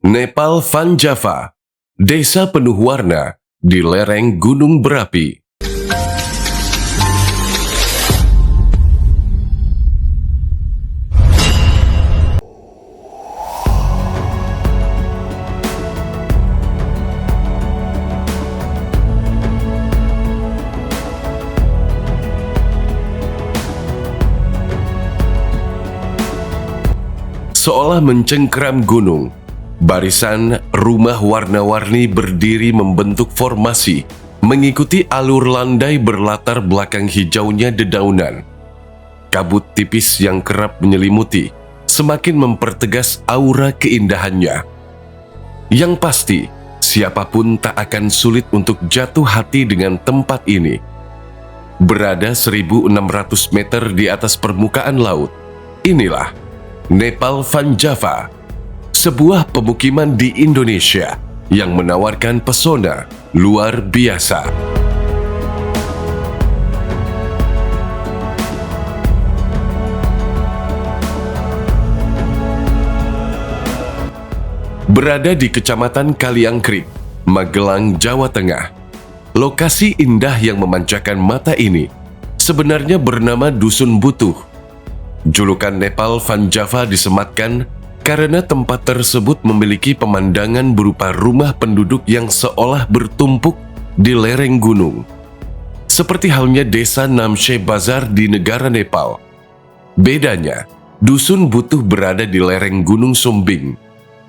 Nepal Van Java, desa penuh warna di lereng gunung berapi. Seolah mencengkeram gunung, barisan rumah warna-warni berdiri membentuk formasi, mengikuti alur landai berlatar belakang hijaunya dedaunan. Kabut tipis yang kerap menyelimuti, semakin mempertegas aura keindahannya. Yang pasti, siapapun tak akan sulit untuk jatuh hati dengan tempat ini. Berada 1.600 meter di atas permukaan laut, inilah Nepal Van Java, sebuah pemukiman di Indonesia yang menawarkan pesona luar biasa. Berada di Kecamatan Kaliangkrik, Magelang, Jawa Tengah, lokasi indah yang memanjakan mata ini sebenarnya bernama Dusun Butuh. Julukan Nepal Van Java disematkan karena tempat tersebut memiliki pemandangan berupa rumah penduduk yang seolah bertumpuk di lereng gunung. Seperti halnya desa Namche Bazar di negara Nepal. Bedanya, Dusun Butuh berada di lereng Gunung Sumbing,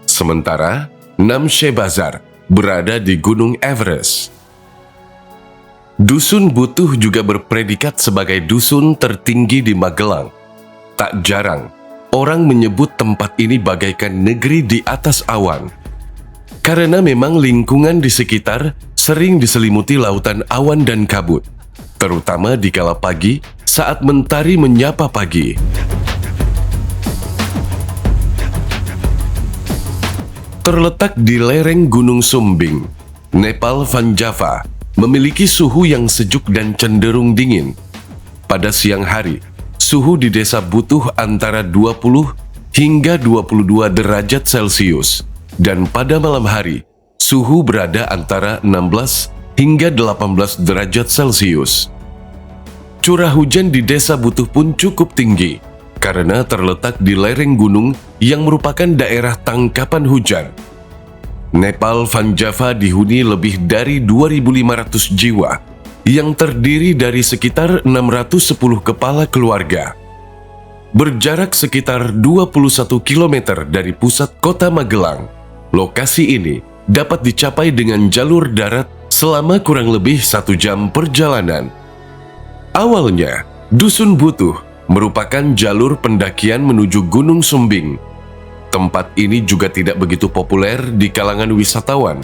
sementara Namche Bazar berada di Gunung Everest. Dusun Butuh juga berpredikat sebagai dusun tertinggi di Magelang. Tak jarang, orang menyebut tempat ini bagaikan negeri di atas awan. Karena memang lingkungan di sekitar sering diselimuti lautan awan dan kabut, terutama di kala pagi saat mentari menyapa pagi. Terletak di lereng Gunung Sumbing, Nepal Van Java memiliki suhu yang sejuk dan cenderung dingin. Pada siang hari, suhu di desa Butuh antara 20 hingga 22 derajat Celcius, dan pada malam hari, suhu berada antara 16 hingga 18 derajat Celcius. Curah hujan di desa Butuh pun cukup tinggi, karena terletak di lereng gunung yang merupakan daerah tangkapan hujan. Nepal Van Java dihuni lebih dari 2.500 jiwa, yang terdiri dari sekitar 610 kepala keluarga. Berjarak sekitar 21 km dari pusat kota Magelang, lokasi ini dapat dicapai dengan jalur darat selama kurang lebih 1 jam perjalanan. Awalnya, Dusun Butuh merupakan jalur pendakian menuju Gunung Sumbing. Tempat ini juga tidak begitu populer di kalangan wisatawan.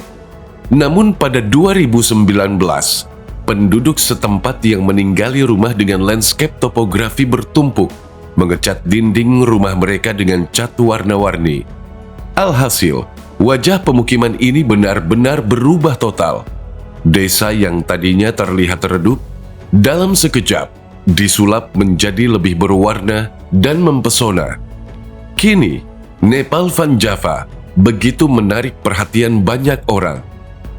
Namun pada 2019, penduduk setempat yang meninggali rumah dengan landscape topografi bertumpuk mengecat dinding rumah mereka dengan cat warna-warni. Alhasil, wajah pemukiman ini benar-benar berubah total. Desa yang tadinya terlihat redup, dalam sekejap disulap menjadi lebih berwarna dan mempesona. Kini, Nepal Van Java begitu menarik perhatian banyak orang.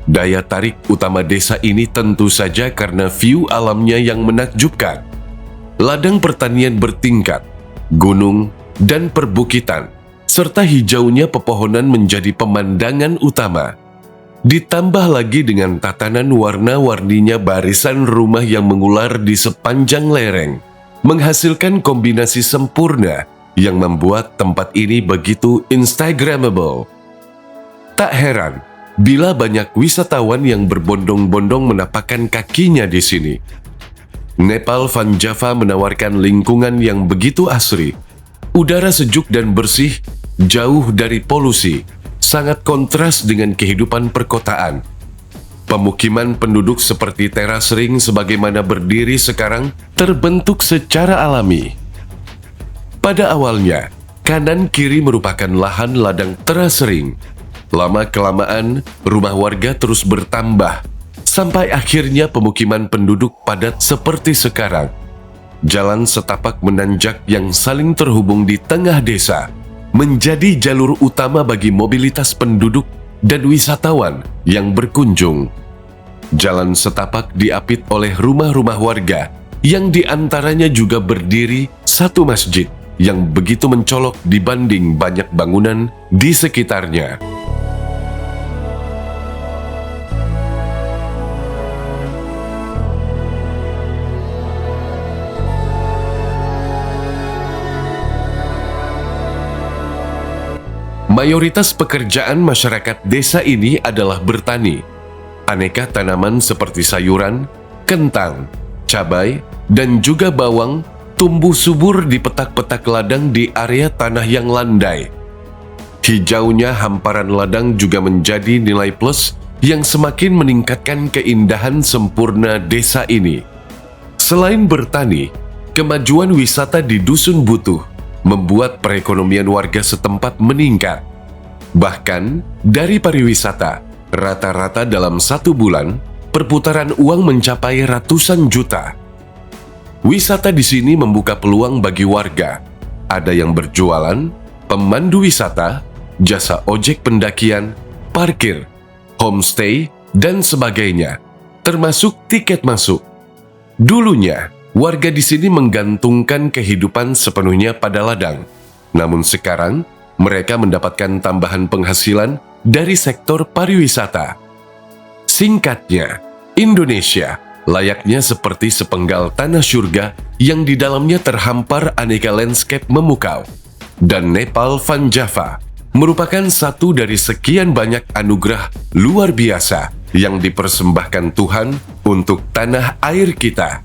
Daya tarik utama desa ini tentu saja karena view alamnya yang menakjubkan. Ladang pertanian bertingkat, gunung, dan perbukitan, serta hijaunya pepohonan menjadi pemandangan utama. Ditambah lagi dengan tatanan warna-warninya barisan rumah yang mengular di sepanjang lereng, menghasilkan kombinasi sempurna yang membuat tempat ini begitu Instagramable. Tak heran bila banyak wisatawan yang berbondong-bondong menapakkan kakinya di sini. Nepal Van Java menawarkan lingkungan yang begitu asri, udara sejuk dan bersih, jauh dari polusi, sangat kontras dengan kehidupan perkotaan. Pemukiman penduduk seperti teras ring sebagaimana berdiri sekarang terbentuk secara alami. Pada awalnya, kanan kiri merupakan lahan ladang teras ring. Lama-kelamaan, rumah warga terus bertambah, sampai akhirnya pemukiman penduduk padat seperti sekarang. Jalan setapak menanjak yang saling terhubung di tengah desa, menjadi jalur utama bagi mobilitas penduduk dan wisatawan yang berkunjung. Jalan setapak diapit oleh rumah-rumah warga yang diantaranya juga berdiri satu masjid yang begitu mencolok dibanding banyak bangunan di sekitarnya. Mayoritas pekerjaan masyarakat desa ini adalah bertani. Aneka tanaman seperti sayuran, kentang, cabai, dan juga bawang tumbuh subur di petak-petak ladang di area tanah yang landai. Hijaunya hamparan ladang juga menjadi nilai plus yang semakin meningkatkan keindahan sempurna desa ini. Selain bertani, kemajuan wisata di Dusun Butuh membuat perekonomian warga setempat meningkat. Bahkan, dari pariwisata, rata-rata dalam 1 bulan, perputaran uang mencapai ratusan juta. Wisata di sini membuka peluang bagi warga. Ada yang berjualan, pemandu wisata, jasa ojek pendakian, parkir, homestay, dan sebagainya, termasuk tiket masuk. Dulunya, warga di sini menggantungkan kehidupan sepenuhnya pada ladang. Namun sekarang, mereka mendapatkan tambahan penghasilan dari sektor pariwisata. Singkatnya, Indonesia layaknya seperti sepenggal tanah surga yang di dalamnya terhampar aneka landscape memukau. Dan Nepal Van Java merupakan satu dari sekian banyak anugerah luar biasa yang dipersembahkan Tuhan untuk tanah air kita.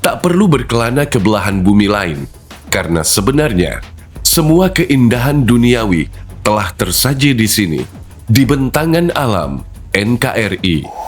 Tak perlu berkelana ke belahan bumi lain, karena sebenarnya semua keindahan duniawi telah tersaji di sini, di bentangan alam NKRI.